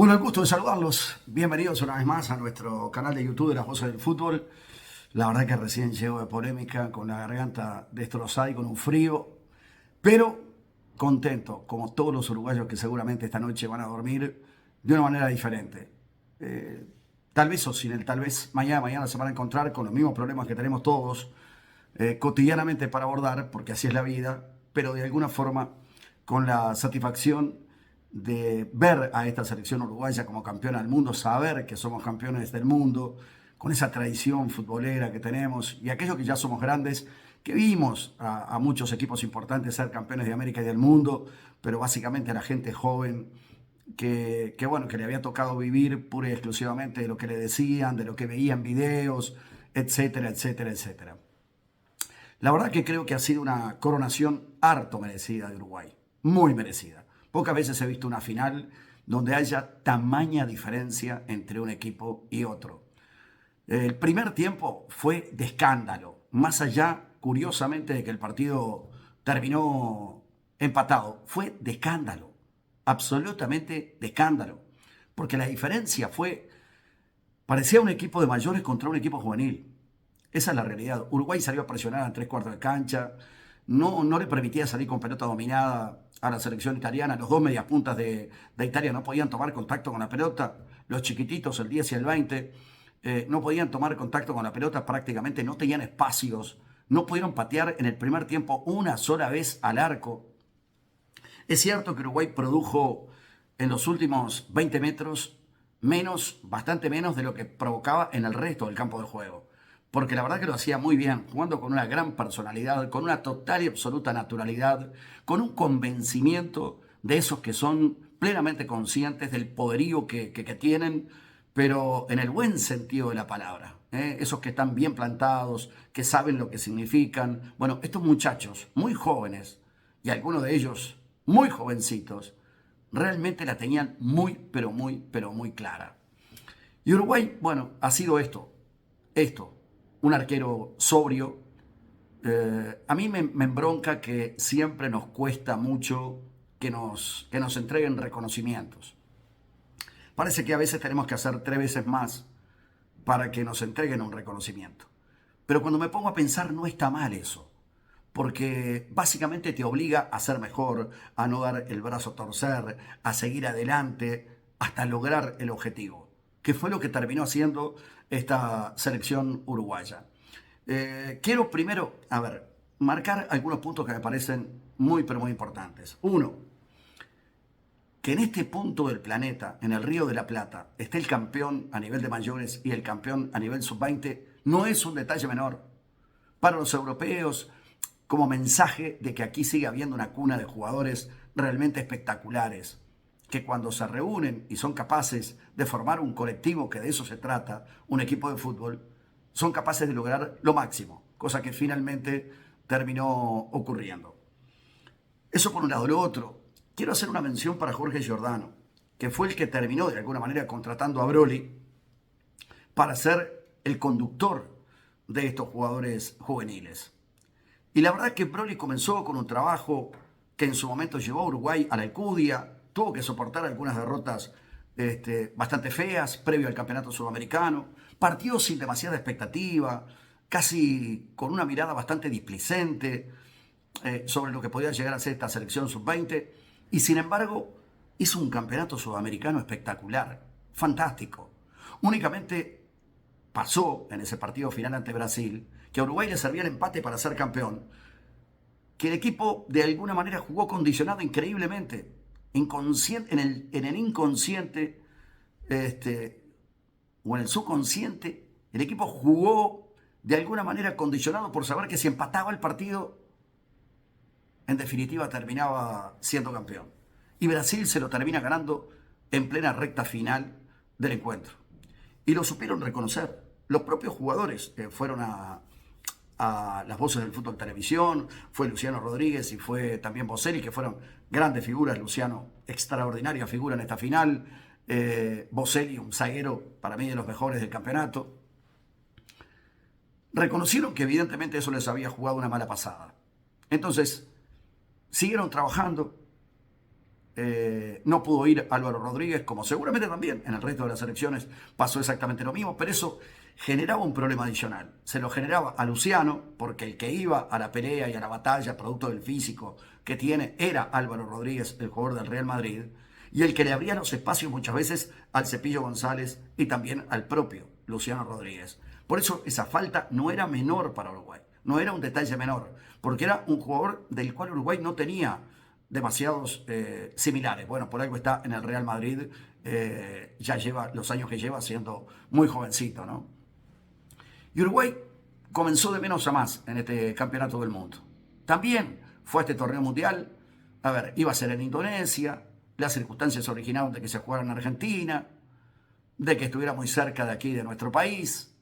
Bueno, el gusto de saludarlos. Bienvenidos una vez más a nuestro canal de YouTube de Las Voces del Fútbol. La verdad que recién llego de polémica, con la garganta destrozada y con un frío, pero contento, como todos los uruguayos que seguramente esta noche van a dormir de una manera diferente. Eh, Tal vez o sin el tal vez, mañana se van a encontrar con los mismos problemas que tenemos todos cotidianamente para abordar, porque así es la vida, pero de alguna forma con la satisfacción de ver a esta selección uruguaya como campeona del mundo, saber que somos campeones del mundo, con esa tradición futbolera que tenemos y aquellos que ya somos grandes, que vimos a muchos equipos importantes ser campeones de América y del mundo, pero básicamente a la gente joven bueno, que le había tocado vivir pura y exclusivamente de lo que le decían, de lo que veían videos, etcétera, etcétera, etcétera. La verdad que creo que ha sido una coronación harto merecida de Uruguay, muy merecida. Pocas veces he visto una final donde haya tamaña diferencia entre un equipo y otro. El primer tiempo fue de escándalo, más allá, curiosamente, de que el partido terminó empatado. Fue de escándalo, absolutamente de escándalo, porque la diferencia parecía un equipo de mayores contra un equipo juvenil. Esa es la realidad. Uruguay salió a presionar a tres cuartos de cancha, no le permitía salir con pelota dominada a la selección italiana. Los dos mediapuntas de Italia no podían tomar contacto con la pelota. Los chiquititos, el 10 y el 20, no podían tomar contacto con la pelota, prácticamente no tenían espacios. No pudieron patear en el primer tiempo una sola vez al arco. Es cierto que Uruguay produjo en los últimos 20 metros bastante menos de lo que provocaba en el resto del campo de juego. Porque la verdad que lo hacía muy bien, jugando con una gran personalidad, con una total y absoluta naturalidad, con un convencimiento de esos que son plenamente conscientes del poderío que tienen, pero en el buen sentido de la palabra. Esos que están bien plantados, que saben lo que significan. Bueno, estos muchachos muy jóvenes, y algunos de ellos muy jovencitos, realmente la tenían muy, pero muy, pero muy clara. Y Uruguay, bueno, ha sido esto, un arquero sobrio. A mí me embronca que siempre nos cuesta mucho que nos entreguen reconocimientos. Parece que a veces tenemos que hacer 3 veces más para que nos entreguen un reconocimiento. Pero cuando me pongo a pensar, no está mal eso, porque básicamente te obliga a ser mejor, a no dar el brazo a torcer, a seguir adelante hasta lograr el objetivo, que fue lo que terminó haciendo esta selección uruguaya. Quiero primero, marcar algunos puntos que me parecen muy, pero muy importantes. Uno, que en este punto del planeta, en el Río de la Plata, esté el campeón a nivel de mayores y el campeón a nivel sub-20, no es un detalle menor. Para los europeos, como mensaje de que aquí sigue habiendo una cuna de jugadores realmente espectaculares, que cuando se reúnen y son capaces de formar un colectivo, que de eso se trata, un equipo de fútbol, son capaces de lograr lo máximo, cosa que finalmente terminó ocurriendo. Eso por un lado. Lo otro, quiero hacer una mención para Jorge Giordano, que fue el que terminó de alguna manera contratando a Broly para ser el conductor de estos jugadores juveniles. Y la verdad es que Broly comenzó con un trabajo que en su momento llevó a Uruguay a la Alcudia, tuvo que soportar algunas derrotas bastante feas previo al campeonato sudamericano, partió sin demasiada expectativa, casi con una mirada bastante displicente sobre lo que podía llegar a ser esta selección sub-20, y sin embargo hizo un campeonato sudamericano espectacular, fantástico. Únicamente pasó en ese partido final ante Brasil, que a Uruguay le servía el empate para ser campeón, que el equipo de alguna manera jugó condicionado increíblemente, inconsciente, en el inconsciente o en el subconsciente, el equipo jugó de alguna manera condicionado por saber que si empataba el partido, en definitiva terminaba siendo campeón. Y Brasil se lo termina ganando en plena recta final del encuentro. Y lo supieron reconocer. Los propios jugadores fueron a las voces del fútbol televisión, fue Luciano Rodríguez y fue también Boselli, que fueron grandes figuras. Luciano, extraordinaria figura en esta final. Boselli, un zaguero para mí de los mejores del campeonato. Reconocieron que evidentemente eso les había jugado una mala pasada. Entonces, siguieron trabajando, no pudo ir Álvaro Rodríguez, como seguramente también en el resto de las elecciones pasó exactamente lo mismo, pero eso generaba un problema adicional. Se lo generaba a Luciano, porque el que iba a la pelea y a la batalla, producto del físico que tiene, era Álvaro Rodríguez, el jugador del Real Madrid, y el que le abría los espacios muchas veces al Cepillo González y también al propio Luciano Rodríguez. Por eso esa falta no era menor para Uruguay, no era un detalle menor, porque era un jugador del cual Uruguay no tenía demasiados similares. Bueno, por algo está en el Real Madrid, ya lleva los años que lleva siendo muy jovencito, ¿no? Y Uruguay comenzó de menos a más en este campeonato del mundo. También fue a este torneo mundial, a ver, iba a ser en Indonesia, las circunstancias originaron de que se jugara en Argentina, de que estuviera muy cerca de aquí, de nuestro país,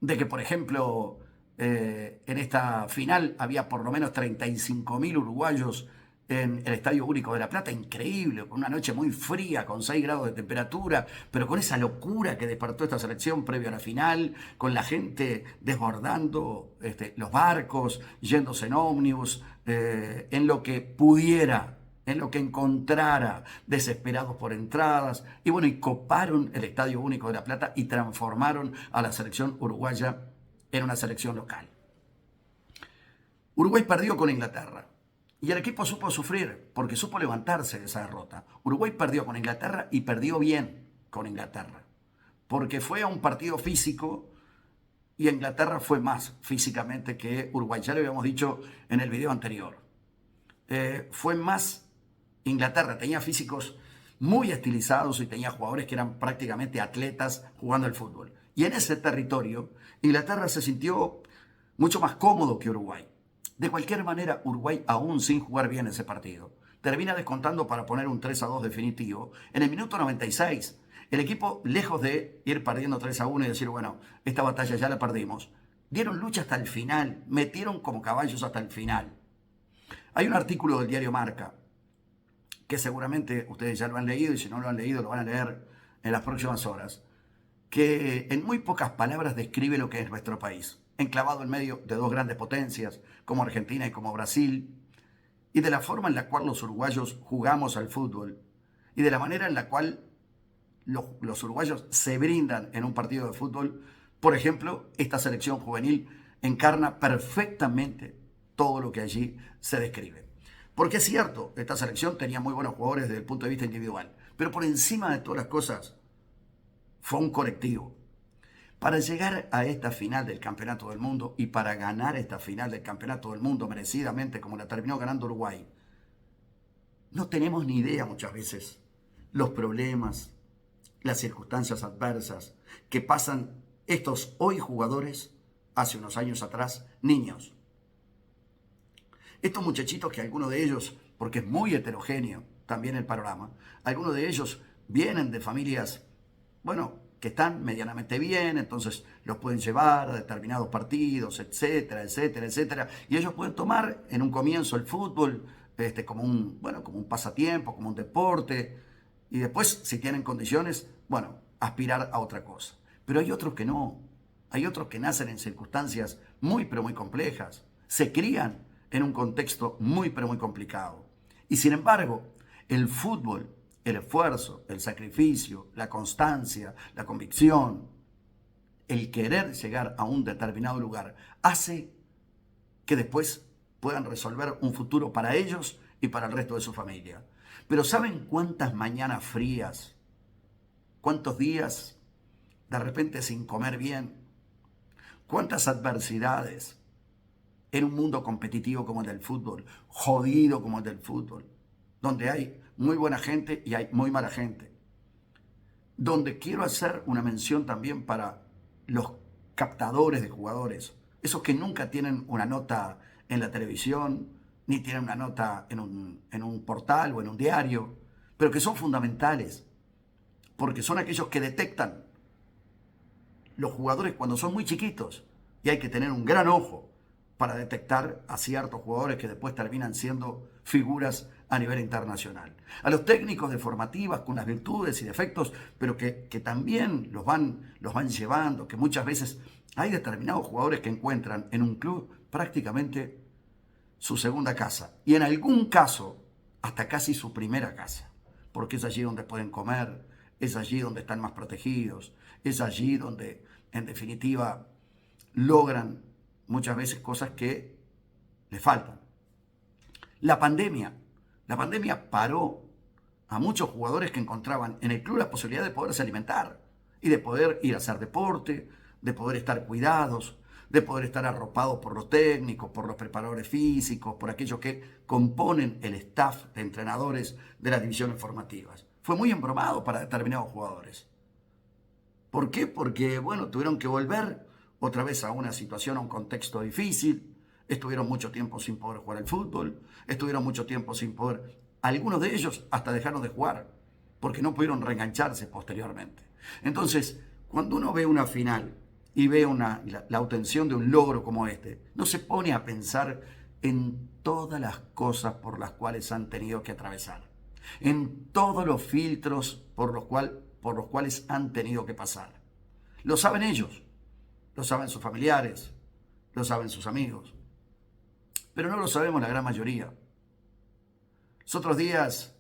de que, por ejemplo, en esta final había por lo menos 35.000 uruguayos en el Estadio Único de La Plata, increíble, con una noche muy fría, con 6 grados de temperatura, pero con esa locura que despertó esta selección previo a la final, con la gente desbordando los barcos, yéndose en ómnibus, en lo que pudiera, en lo que encontrara, desesperados por entradas, y bueno, y coparon el Estadio Único de La Plata y transformaron a la selección uruguaya en una selección local. Uruguay perdió con Inglaterra y el equipo supo sufrir porque supo levantarse de esa derrota. Uruguay perdió con Inglaterra y perdió bien con Inglaterra porque fue a un partido físico y Inglaterra fue más físicamente que Uruguay. Ya lo habíamos dicho en el video anterior. Fue más Inglaterra, tenía físicos muy estilizados y tenía jugadores que eran prácticamente atletas jugando al fútbol. Y en ese territorio, Inglaterra se sintió mucho más cómodo que Uruguay. De cualquier manera, Uruguay, aún sin jugar bien ese partido, termina descontando para poner un 3-2 definitivo en el minuto 96. El equipo, lejos de ir perdiendo 3-1 y decir, bueno, esta batalla ya la perdimos, dieron lucha hasta el final, metieron como caballos hasta el final. Hay un artículo del diario Marca, que seguramente ustedes ya lo han leído y si no lo han leído lo van a leer en las próximas horas, que en muy pocas palabras describe lo que es nuestro país, enclavado en medio de dos grandes potencias como Argentina y como Brasil, y de la forma en la cual los uruguayos jugamos al fútbol y de la manera en la cual los uruguayos se brindan en un partido de fútbol. Por ejemplo, esta selección juvenil encarna perfectamente todo lo que allí se describe. Porque es cierto, esta selección tenía muy buenos jugadores desde el punto de vista individual, pero por encima de todas las cosas fue un colectivo. Para llegar a esta final del Campeonato del Mundo y para ganar esta final del Campeonato del Mundo merecidamente como la terminó ganando Uruguay, no tenemos ni idea muchas veces los problemas, las circunstancias adversas que pasan estos hoy jugadores, hace unos años atrás, niños. Estos muchachitos que algunos de ellos, porque es muy heterogéneo también el panorama, algunos de ellos vienen de familias, bueno, que están medianamente bien, entonces los pueden llevar a determinados partidos, etcétera, etcétera, etcétera, y ellos pueden tomar en un comienzo el fútbol como un pasatiempo, como un deporte, y después, si tienen condiciones, bueno, aspirar a otra cosa. Pero hay otros que no, hay otros que nacen en circunstancias muy, pero muy complejas, se crían en un contexto muy, pero muy complicado. Y sin embargo, el fútbol, el esfuerzo, el sacrificio, la constancia, la convicción, el querer llegar a un determinado lugar, hace que después puedan resolver un futuro para ellos y para el resto de su familia. Pero ¿saben cuántas mañanas frías, cuántos días de repente sin comer bien, cuántas adversidades en un mundo competitivo como el del fútbol, jodido como el del fútbol, donde hay muy buena gente y hay muy mala gente, donde quiero hacer una mención también para los captadores de jugadores, esos que nunca tienen una nota en la televisión, ni tienen una nota en un portal o en un diario, pero que son fundamentales, porque son aquellos que detectan los jugadores cuando son muy chiquitos, y hay que tener un gran ojo para detectar a ciertos jugadores que después terminan siendo figuras a nivel internacional. A los técnicos de formativas con las virtudes y defectos, pero que también los van llevando, que muchas veces hay determinados jugadores que encuentran en un club prácticamente su segunda casa. Y en algún caso, hasta casi su primera casa, porque es allí donde pueden comer, es allí donde están más protegidos, es allí donde, en definitiva, logran muchas veces cosas que les faltan. La pandemia, la pandemia paró a muchos jugadores que encontraban en el club la posibilidad de poderse alimentar y de poder ir a hacer deporte, de poder estar cuidados, de poder estar arropados por los técnicos, por los preparadores físicos, por aquellos que componen el staff de entrenadores de las divisiones formativas. Fue muy embromado para determinados jugadores. ¿Por qué? Porque, bueno, tuvieron que volver otra vez a una situación, a un contexto difícil. Estuvieron mucho tiempo sin poder jugar al fútbol. Estuvieron mucho tiempo sin poder... Algunos de ellos hasta dejaron de jugar porque no pudieron reengancharse posteriormente. Entonces, cuando uno ve una final y ve la obtención de un logro como este, no se pone a pensar en todas las cosas por las cuales han tenido que atravesar, en todos los filtros por los cuales han tenido que pasar. Lo saben ellos, lo saben sus familiares, lo saben sus amigos, pero no lo sabemos la gran mayoría. Los otros días,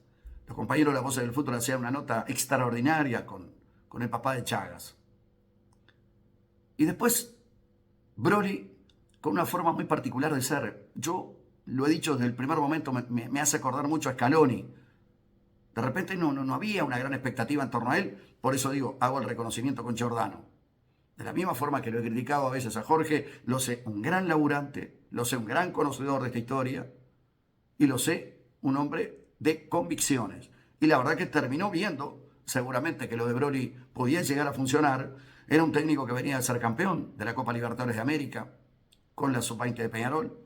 los compañeros de La Voz del Fútbol hacían una nota extraordinaria con el papá de Chagas. Y después, Broly, con una forma muy particular de ser, yo lo he dicho desde el primer momento, me hace acordar mucho a Scaloni. De repente no había una gran expectativa en torno a él, por eso digo, hago el reconocimiento con Giordano. De la misma forma que lo he criticado a veces a Jorge, lo sé un gran laburante, lo sé un gran conocedor de esta historia y lo sé un hombre de convicciones. Y la verdad que terminó viendo, seguramente que lo de Broly podía llegar a funcionar. Era un técnico que venía de ser campeón de la Copa Libertadores de América con la Sub-20 de Peñarol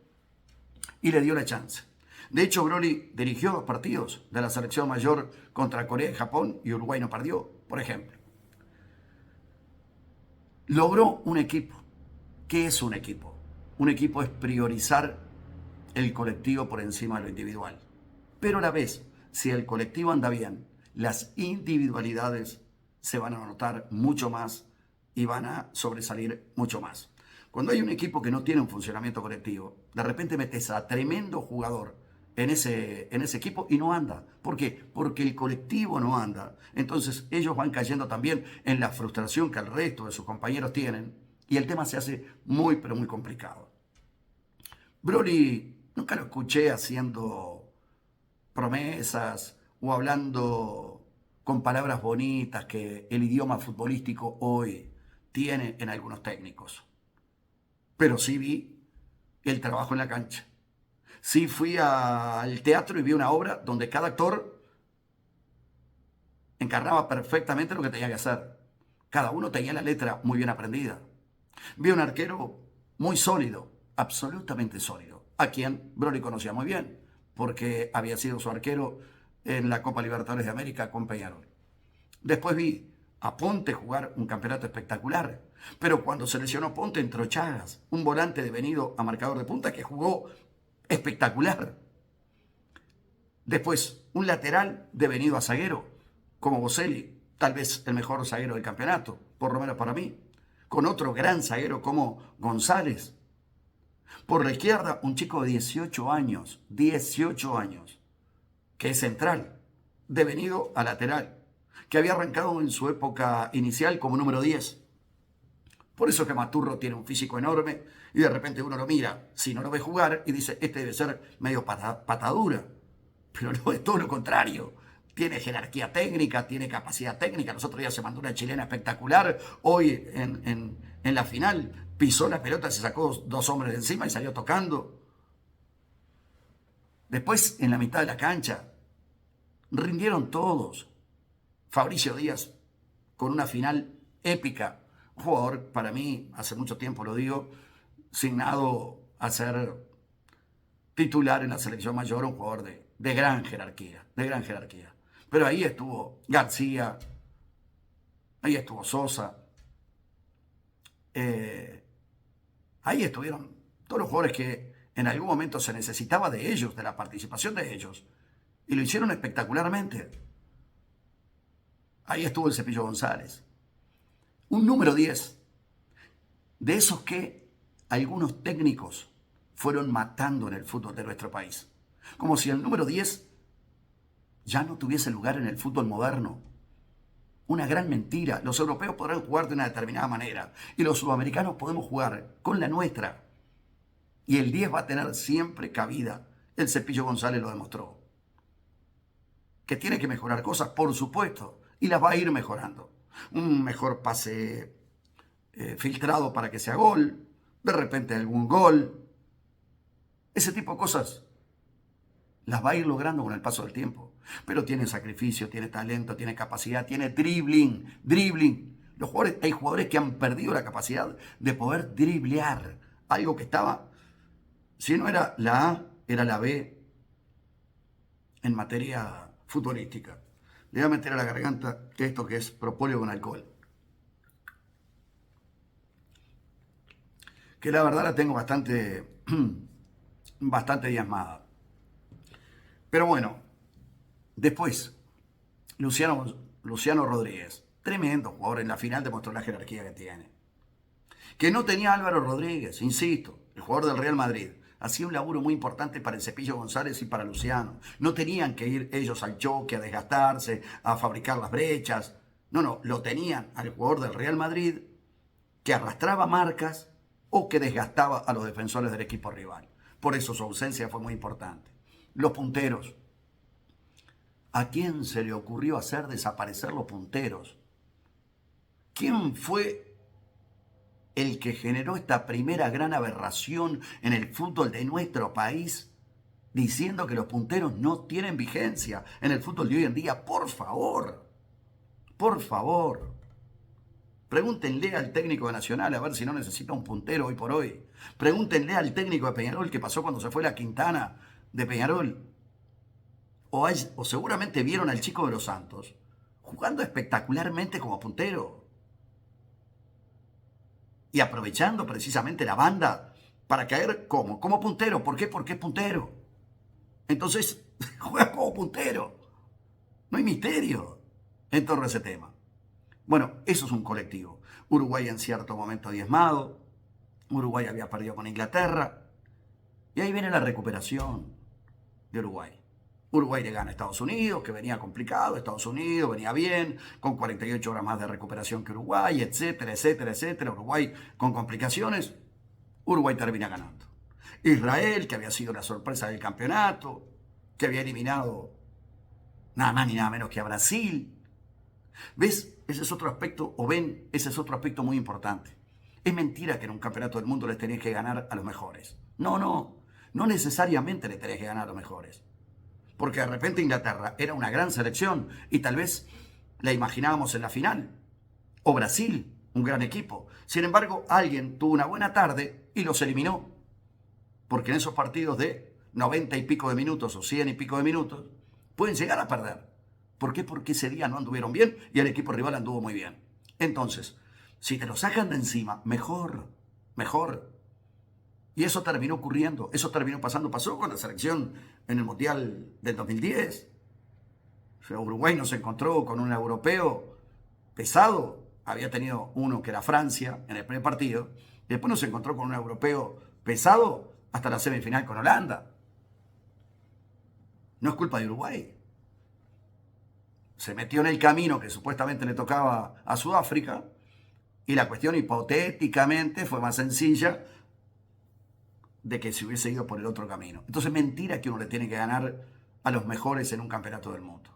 y le dio la chance. De hecho, Broly dirigió 2 partidos de la selección mayor contra Corea y Japón y Uruguay no perdió, por ejemplo. Logró un equipo. ¿Qué es un equipo? Un equipo es priorizar el colectivo por encima de lo individual. Pero a la vez, si el colectivo anda bien, las individualidades se van a notar mucho más y van a sobresalir mucho más. Cuando hay un equipo que no tiene un funcionamiento colectivo, de repente metes a tremendo jugador en ese equipo y no anda. ¿Por qué? Porque el colectivo no anda. Entonces ellos van cayendo también en la frustración que el resto de sus compañeros tienen y el tema se hace muy, pero muy complicado. Broly nunca lo escuché haciendo promesas o hablando con palabras bonitas que el idioma futbolístico hoy tiene en algunos técnicos. Pero sí vi el trabajo en la cancha. Sí fui al teatro y vi una obra donde cada actor encarnaba perfectamente lo que tenía que hacer. Cada uno tenía la letra muy bien aprendida. Vi un arquero muy sólido, absolutamente sólido, a quien Broly conocía muy bien, porque había sido su arquero en la Copa Libertadores de América con Peñarol. Después vi a Ponte jugar un campeonato espectacular, pero cuando se lesionó Ponte entró Chagas, un volante devenido a marcador de punta que jugó espectacular. Después, un lateral devenido a zaguero, como Boselli, tal vez el mejor zaguero del campeonato, por lo menos para mí, con otro gran zaguero como González. Por la izquierda, un chico de 18 años, que es central, devenido a lateral, que había arrancado en su época inicial como número 10. Por eso que Maturro tiene un físico enorme y de repente uno lo mira, si no lo ve jugar, y dice, este debe ser medio patadura. Pero no, es todo lo contrario. Tiene jerarquía técnica, tiene capacidad técnica. Los otros días se mandó una chilena espectacular. Hoy en la final pisó la pelota, se sacó 2 hombres de encima y salió tocando. Después, en la mitad de la cancha, rindieron todos. Fabricio Díaz, con una final épica. Un jugador, para mí, hace mucho tiempo lo digo, signado a ser titular en la selección mayor, un jugador de gran jerarquía, de gran jerarquía. Pero ahí estuvo García, ahí estuvo Sosa, ahí estuvieron todos los jugadores que en algún momento se necesitaba de ellos, de la participación de ellos, y lo hicieron espectacularmente. Ahí estuvo el Cepillo González. Un número 10, de esos que algunos técnicos fueron matando en el fútbol de nuestro país. Como si el número 10 ya no tuviese lugar en el fútbol moderno. Una gran mentira. Los europeos podrán jugar de una determinada manera y los sudamericanos podemos jugar con la nuestra. Y el 10 va a tener siempre cabida. El Cepillo González lo demostró. Que tiene que mejorar cosas, por supuesto, y las va a ir mejorando. Un mejor pase filtrado para que sea gol, de repente algún gol. Ese tipo de cosas las va a ir logrando con el paso del tiempo. Pero tiene sacrificio, tiene talento, tiene capacidad, tiene dribbling. Hay jugadores que han perdido la capacidad de poder driblear. Algo que estaba, si no era la A, era la B en materia futbolística. Le voy a meter a la garganta esto que es propóleo con alcohol. Que la verdad la tengo bastante diezmada. Pero bueno, después, Luciano Rodríguez, tremendo jugador, en la final demostró la jerarquía que tiene. Que no tenía Álvaro Rodríguez, insisto, el jugador del Real Madrid. Hacía un laburo muy importante para el Cepillo González y para Luciano. No tenían que ir ellos al choque, a desgastarse, a fabricar las brechas. No, lo tenían al jugador del Real Madrid que arrastraba marcas o que desgastaba a los defensores del equipo rival. Por eso su ausencia fue muy importante. Los punteros. ¿A quién se le ocurrió hacer desaparecer los punteros? ¿Quién fue el que generó esta primera gran aberración en el fútbol de nuestro país, diciendo que los punteros no tienen vigencia en el fútbol de hoy en día? Por favor. Pregúntenle al técnico de Nacional a ver si no necesita un puntero hoy por hoy. Pregúntenle al técnico de Peñarol qué pasó cuando se fue la Quintana de Peñarol. O seguramente vieron al chico de los Santos jugando espectacularmente como puntero. Y aprovechando precisamente la banda para caer como puntero. ¿Por qué? Porque es puntero. Entonces, juega como puntero. No hay misterio en torno a ese tema. Bueno, eso es un colectivo. Uruguay en cierto momento diezmado. Uruguay había perdido con Inglaterra. Y ahí viene la recuperación de Uruguay. Uruguay le gana a Estados Unidos, que venía complicado. Estados Unidos venía bien, con 48 horas más de recuperación que Uruguay, etcétera. Uruguay con complicaciones. Uruguay termina ganando. Israel, que había sido la sorpresa del campeonato, que había eliminado nada más ni nada menos que a Brasil. ¿Ves? Ese es otro aspecto, ese es otro aspecto muy importante. Es mentira que en un campeonato del mundo les tenés que ganar a los mejores. No necesariamente les tenés que ganar a los mejores. Porque de repente Inglaterra era una gran selección y tal vez la imaginábamos en la final. O Brasil, un gran equipo. Sin embargo, alguien tuvo una buena tarde y los eliminó. Porque en esos partidos de 90 y pico de minutos o 100 y pico de minutos, pueden llegar a perder. ¿Por qué? Porque ese día no anduvieron bien y el equipo rival anduvo muy bien. Entonces, si te lo sacan de encima, mejor. Y eso terminó ocurriendo, eso terminó pasando. Pasó con la selección en el Mundial del 2010. O sea, Uruguay no se encontró con un europeo pesado. Había tenido uno que era Francia en el primer partido. Y después no se encontró con un europeo pesado hasta la semifinal con Holanda. No es culpa de Uruguay. Se metió en el camino que supuestamente le tocaba a Sudáfrica y la cuestión hipotéticamente fue más sencilla de que se hubiese ido por el otro camino. Entonces, mentira que uno le tiene que ganar a los mejores en un campeonato del mundo.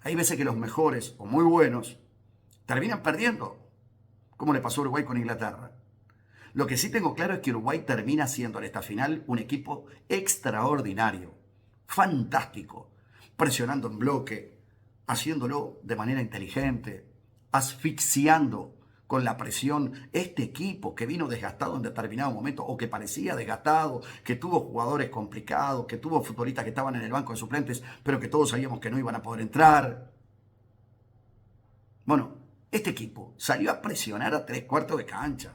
Hay veces que los mejores o muy buenos terminan perdiendo, como le pasó a Uruguay con Inglaterra. Lo que sí tengo claro es que Uruguay termina siendo en esta final un equipo extraordinario, fantástico, presionando en bloque, haciéndolo de manera inteligente, asfixiando con la presión este equipo que vino desgastado en determinado momento o que parecía desgastado, que tuvo jugadores complicados, que tuvo futbolistas que estaban en el banco de suplentes, pero que todos sabíamos que no iban a poder entrar. Bueno, este equipo salió a presionar a 3/4 de cancha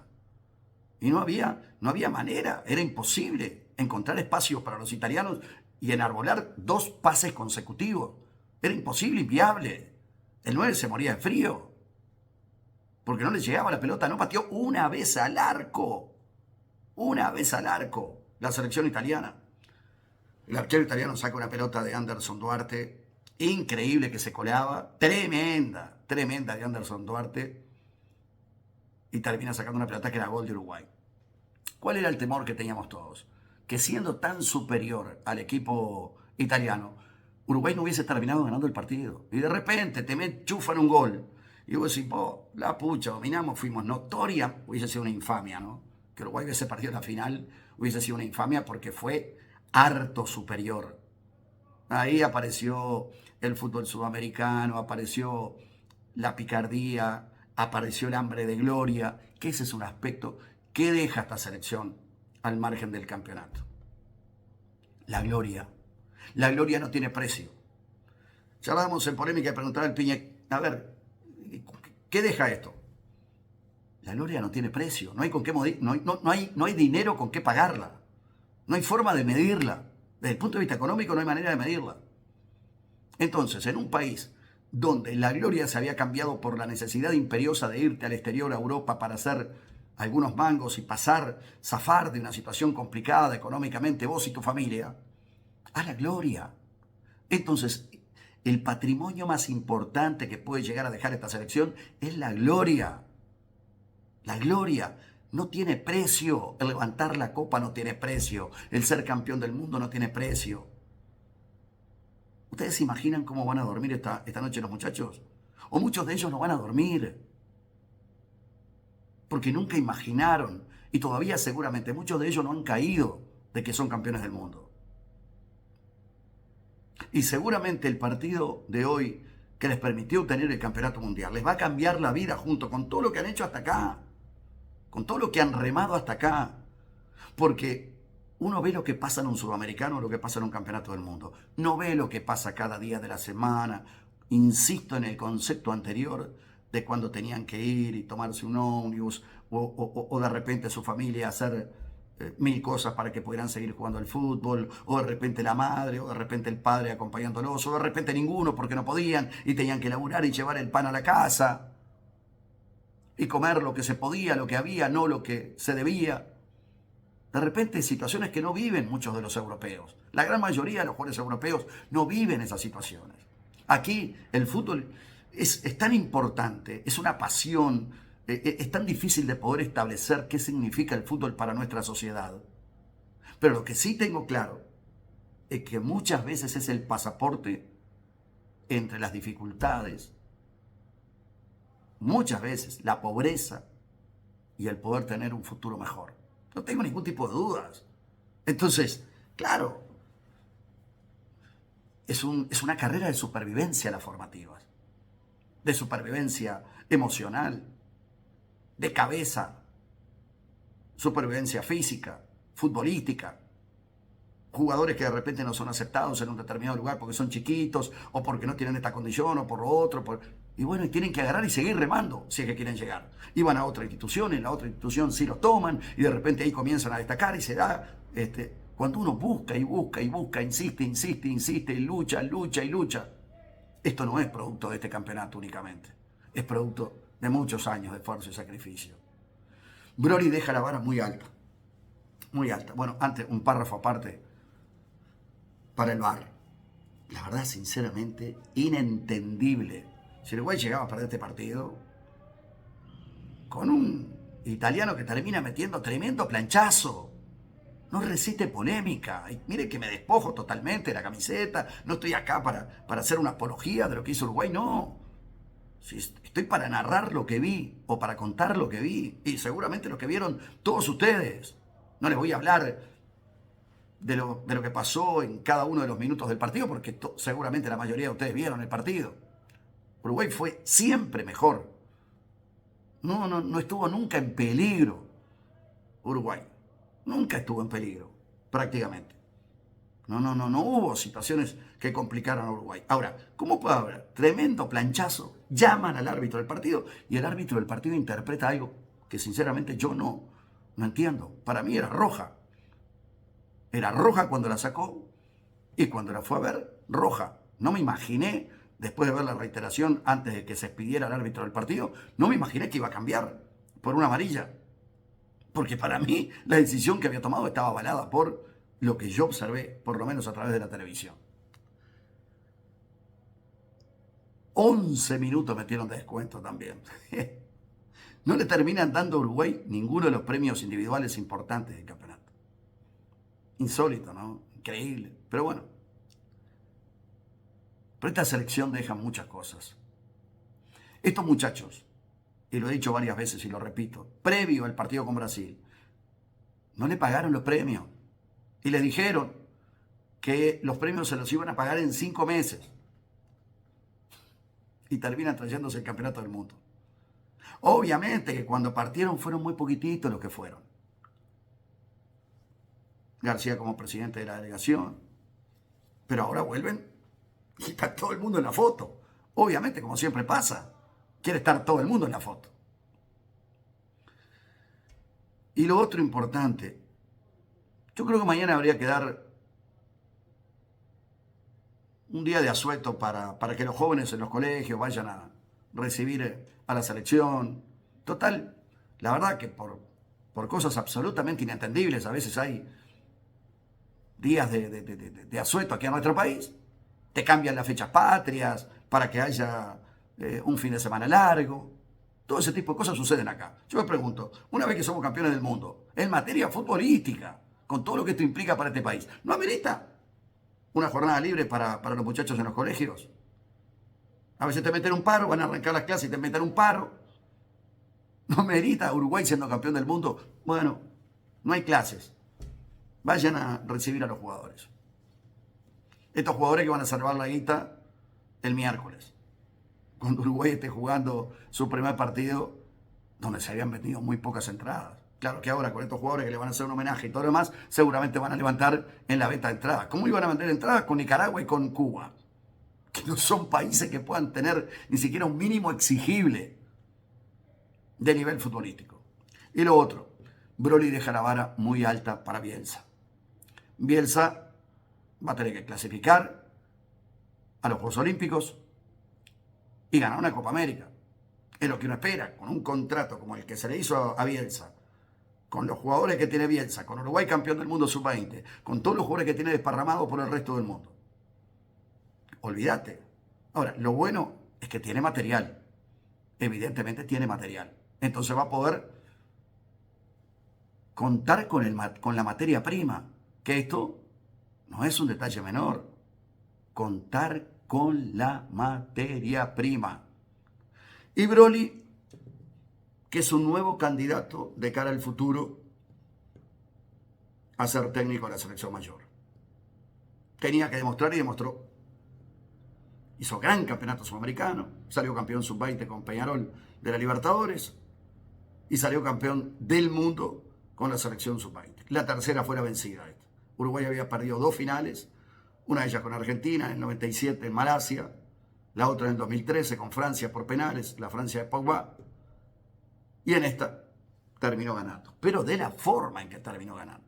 y no había manera, era imposible encontrar espacios para los italianos y enarbolar 2 pases consecutivos. Era imposible, inviable. El 9 se moría de frío. Porque no le llegaba la pelota, no pateó una vez al arco. Una vez al arco. La selección italiana. El arquero italiano saca una pelota de Anderson Duarte increíble que se coleaba, tremenda de Anderson Duarte, y termina sacando una pelota que era gol de Uruguay. ¿Cuál era el temor que teníamos todos? Que siendo tan superior al equipo italiano, Uruguay no hubiese terminado ganando el partido. Y de repente te chufan un gol. Y vos decís, la pucha, dominamos, fuimos notoria. Hubiese sido una infamia, ¿no? Que Uruguay hubiese perdido la final, hubiese sido una infamia porque fue harto superior. Ahí apareció el fútbol sudamericano, apareció la picardía, apareció el hambre de gloria, que ese es un aspecto que deja esta selección al margen del campeonato. La gloria. La gloria no tiene precio. Ya hablábamos en polémica y preguntaba al Piña, a ver, ¿qué deja esto? La gloria no tiene precio, no hay con qué no hay dinero con qué pagarla, no hay forma de medirla. Desde el punto de vista económico no hay manera de medirla. Entonces, en un país donde la gloria se había cambiado por la necesidad imperiosa de irte al exterior a Europa para hacer algunos mangos y zafar de una situación complicada económicamente vos y tu familia, a la gloria. Entonces, el patrimonio más importante que puede llegar a dejar esta selección es la gloria. La gloria no tiene precio. El levantar la copa no tiene precio. El ser campeón del mundo no tiene precio. ¿Ustedes se imaginan cómo van a dormir esta noche los muchachos? O muchos de ellos no van a dormir. Porque nunca imaginaron. Y todavía seguramente muchos de ellos no han caído de que son campeones del mundo. Y seguramente el partido de hoy que les permitió obtener el campeonato mundial les va a cambiar la vida junto con todo lo que han hecho hasta acá. Con todo lo que han remado hasta acá. Porque uno ve lo que pasa en un sudamericano, lo que pasa en un campeonato del mundo. No ve lo que pasa cada día de la semana. Insisto en el concepto anterior de cuando tenían que ir y tomarse un ómnibus o de repente su familia hacer mil cosas para que pudieran seguir jugando al fútbol, o de repente la madre, o de repente el padre acompañándolos, o de repente ninguno porque no podían y tenían que laburar y llevar el pan a la casa y comer lo que se podía, lo que había, no lo que se debía. De repente situaciones que no viven muchos de los europeos. La gran mayoría de los jugadores europeos no viven esas situaciones. Aquí el fútbol es tan importante, es una pasión, es tan difícil de poder establecer qué significa el fútbol para nuestra sociedad. Pero lo que sí tengo claro es que muchas veces es el pasaporte entre las dificultades, muchas veces la pobreza y el poder tener un futuro mejor. No tengo ningún tipo de dudas. Entonces, claro, es una carrera de supervivencia las formativas, de supervivencia emocional, de cabeza, supervivencia física, futbolística. Jugadores que de repente no son aceptados en un determinado lugar porque son chiquitos o porque no tienen esta condición o por lo otro. Y bueno, y tienen que agarrar y seguir remando si es que quieren llegar. Y van a otra institución, en la otra institución sí los toman y de repente ahí comienzan a destacar y se da. Cuando uno busca y busca y busca, insiste y lucha. Esto no es producto de este campeonato únicamente. Es producto de muchos años de esfuerzo y sacrificio. Broly deja la vara muy alta. Muy alta. Bueno, antes, un párrafo aparte para el VAR. La verdad, sinceramente, inentendible. Si Uruguay llegaba a perder este partido con un italiano que termina metiendo tremendo planchazo. No resiste polémica. Y mire que me despojo totalmente de la camiseta. No estoy acá para hacer una apología de lo que hizo Uruguay, no. Si estoy para narrar lo que vi o para contar lo que vi. Y seguramente lo que vieron todos ustedes. No les voy a hablar de lo que pasó en cada uno de los minutos del partido, porque seguramente la mayoría de ustedes vieron el partido. Uruguay fue siempre mejor. No estuvo nunca en peligro Uruguay. Nunca estuvo en peligro, prácticamente. No hubo situaciones que complicaran a Uruguay. Ahora, ¿cómo puede haber tremendo planchazo? Llaman al árbitro del partido y el árbitro del partido interpreta algo que sinceramente yo no entiendo. Para mí era roja. Era roja cuando la sacó y cuando la fue a ver, roja. No me imaginé, después de ver la reiteración antes de que se expidiera el árbitro del partido, no me imaginé que iba a cambiar por una amarilla. Porque para mí la decisión que había tomado estaba avalada por lo que yo observé, por lo menos a través de la televisión. 11 minutos metieron de descuento también. No le terminan dando a Uruguay ninguno de los premios individuales importantes del campeonato. Insólito, ¿no? Increíble. Pero bueno. Pero esta selección deja muchas cosas. Estos muchachos, y lo he dicho varias veces y lo repito, previo al partido con Brasil, no le pagaron los premios. Y le dijeron que los premios se los iban a pagar en 5 meses. Y terminan trayéndose el campeonato del mundo. Obviamente que cuando partieron fueron muy poquititos los que fueron. García como presidente de la delegación. Pero ahora vuelven y está todo el mundo en la foto. Obviamente, como siempre pasa, quiere estar todo el mundo en la foto. Y lo otro importante, yo creo que mañana habría que dar un día de asueto para que los jóvenes en los colegios vayan a recibir a la selección. Total, la verdad que por cosas absolutamente inentendibles, a veces hay días de asueto aquí en nuestro país. Te cambian las fechas patrias para que haya un fin de semana largo. Todo ese tipo de cosas suceden acá. Yo me pregunto, una vez que somos campeones del mundo, en materia futbolística, con todo lo que esto implica para este país, ¿no amerita una jornada libre para los muchachos en los colegios? A veces te meten un paro, van a arrancar las clases y te meten un paro. ¿No amerita Uruguay siendo campeón del mundo? Bueno, no hay clases. Vayan a recibir a los jugadores. Estos jugadores que van a salvar la guita el miércoles, cuando Uruguay esté jugando su primer partido, donde se habían vendido muy pocas entradas. Claro que ahora con estos jugadores que le van a hacer un homenaje y todo lo demás, seguramente van a levantar en la venta de entradas. ¿Cómo iban a vender entradas con Nicaragua y con Cuba? Que no son países que puedan tener ni siquiera un mínimo exigible de nivel futbolístico. Y lo otro, Broly deja la vara muy alta para Bielsa. Bielsa va a tener que clasificar a los Juegos Olímpicos y ganar una Copa América. Es lo que uno espera, con un contrato como el que se le hizo a Bielsa, con los jugadores que tiene Bielsa, con Uruguay campeón del mundo sub-20, con todos los jugadores que tiene desparramados por el resto del mundo. Olvídate. Ahora, lo bueno es que tiene material. Evidentemente tiene material. Entonces va a poder contar con la materia prima. Que esto no es un detalle menor. Contar con la materia prima. Y Broly, que es un nuevo candidato de cara al futuro a ser técnico de la selección mayor. Tenía que demostrar y demostró. Hizo gran campeonato sudamericano, salió campeón sub-20 con Peñarol de la Libertadores y salió campeón del mundo con la selección sub-20. La tercera fue la vencida. Uruguay había perdido 2 finales, una de ellas con Argentina en el 97 en Malasia, la otra en el 2013 con Francia por penales, la Francia de Pogba, y en esta terminó ganando. Pero de la forma en que terminó ganando,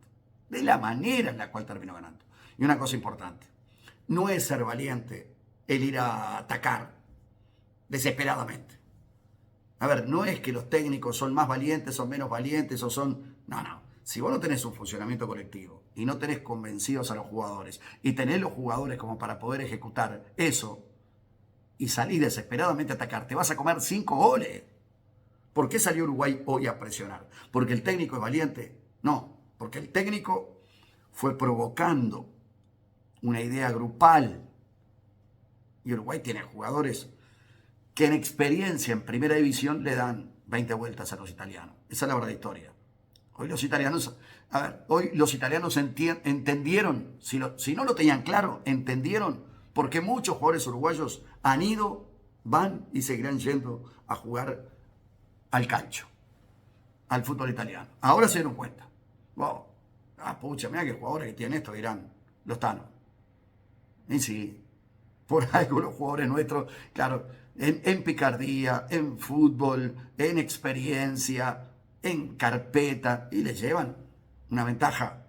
de la manera en la cual terminó ganando. Y una cosa importante, no es ser valiente el ir a atacar desesperadamente. A ver, no es que los técnicos son más valientes o menos valientes o son... No. Si vos no tenés un funcionamiento colectivo y no tenés convencidos a los jugadores y tenés los jugadores como para poder ejecutar eso y salís desesperadamente a atacar, te vas a comer 5 goles. ¿Por qué salió Uruguay hoy a presionar? ¿Porque el técnico es valiente? No, porque el técnico fue provocando una idea grupal. Y Uruguay tiene jugadores que en experiencia en primera división le dan 20 vueltas a los italianos. Esa es la verdad historia. Hoy los italianos entendieron, si no lo tenían claro, entendieron por qué muchos jugadores uruguayos han ido, van y seguirán yendo a jugar al calcio, al fútbol italiano. Ahora se dieron cuenta. Wow. Pucha, mira qué jugadores que tienen esto, dirán los tanos. Y sí, por algo los jugadores nuestros, claro, en picardía, en fútbol, en experiencia, en carpeta, y le llevan una ventaja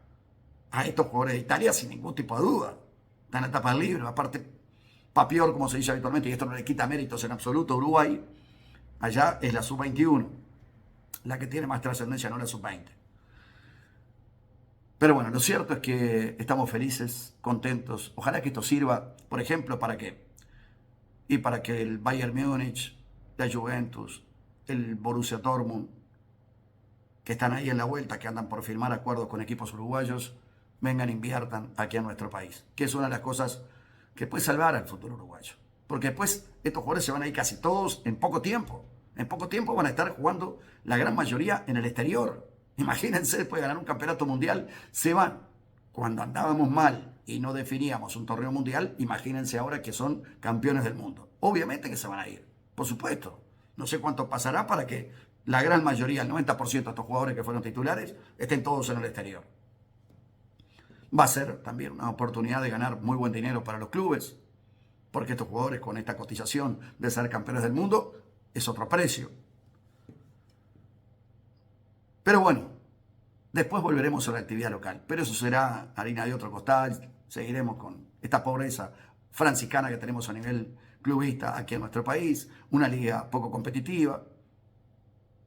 a estos jugadores de Italia sin ningún tipo de duda. Están a tapar libre, aparte, Papior, como se dice habitualmente, y esto no le quita méritos en absoluto a Uruguay, allá es la sub-21, la que tiene más trascendencia, no la sub-20. Pero bueno, lo cierto es que estamos felices, contentos. Ojalá que esto sirva, por ejemplo, para que y para que el Bayern Múnich, la Juventus, el Borussia Dortmund, que están ahí en la vuelta, que andan por firmar acuerdos con equipos uruguayos, vengan e inviertan aquí a nuestro país, que es una de las cosas que puede salvar al fútbol uruguayo. Porque después estos jugadores se van a ir casi todos en poco tiempo. En poco tiempo van a estar jugando la gran mayoría en el exterior. Imagínense, después de ganar un campeonato mundial, se van. Cuando andábamos mal y no definíamos un torneo mundial, imagínense ahora que son campeones del mundo. Obviamente que se van a ir, por supuesto. No sé cuánto pasará para que la gran mayoría, el 90% de estos jugadores que fueron titulares, estén todos en el exterior. Va a ser también una oportunidad de ganar muy buen dinero para los clubes, porque estos jugadores con esta cotización de ser campeones del mundo es otro precio. Pero bueno, después volveremos a la actividad local, pero eso será harina de otro costal. Seguiremos con esta pobreza franciscana que tenemos a nivel clubista aquí en nuestro país, una liga poco competitiva,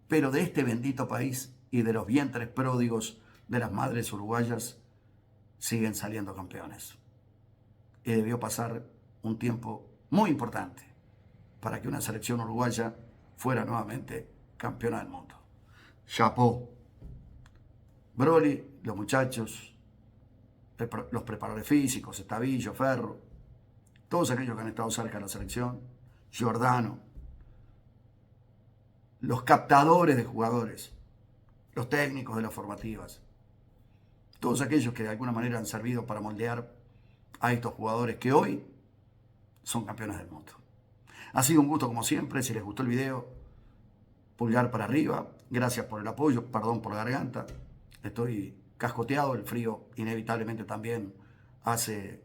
pero de este bendito país y de los vientres pródigos de las madres uruguayas siguen saliendo campeones. Y debió pasar un tiempo muy importante para que una selección uruguaya fuera nuevamente campeona del mundo. Chapó. Broly, los muchachos, los preparadores físicos, Estavillo, Ferro, todos aquellos que han estado cerca de la selección, Giordano, los captadores de jugadores, los técnicos de las formativas, todos aquellos que de alguna manera han servido para moldear a estos jugadores que hoy son campeones del mundo. Ha sido un gusto como siempre. Si les gustó el video, pulgar para arriba. Gracias por el apoyo, perdón por la garganta. Estoy cascoteado, el frío inevitablemente también hace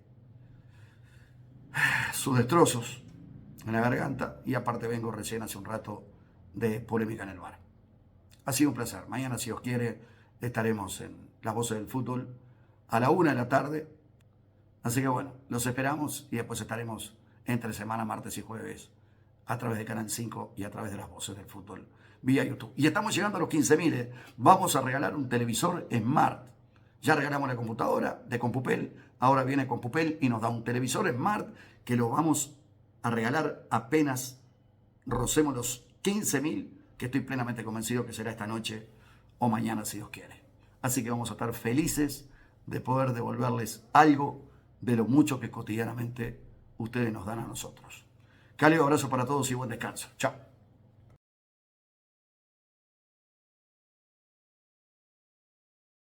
sus destrozos en la garganta y aparte vengo recién hace un rato de polémica en el bar. Ha sido un placer. Mañana, si Dios quiere, estaremos en Las Voces del Fútbol a la 1 de la tarde. Así que bueno, los esperamos y después estaremos entre semana, martes y jueves, a través de Canal 5 y a través de Las Voces del Fútbol vía YouTube. Y estamos llegando a los 15.000. Vamos a regalar un televisor Smart. Ya regalamos la computadora de Compupel, ahora viene Compupel y nos da un televisor Smart que lo vamos a regalar apenas rocemos los 15.000, que estoy plenamente convencido que será esta noche o mañana si Dios quiere. Así que vamos a estar felices de poder devolverles algo de lo mucho que cotidianamente ustedes nos dan a nosotros. Cálido abrazo para todos y buen descanso. Chao.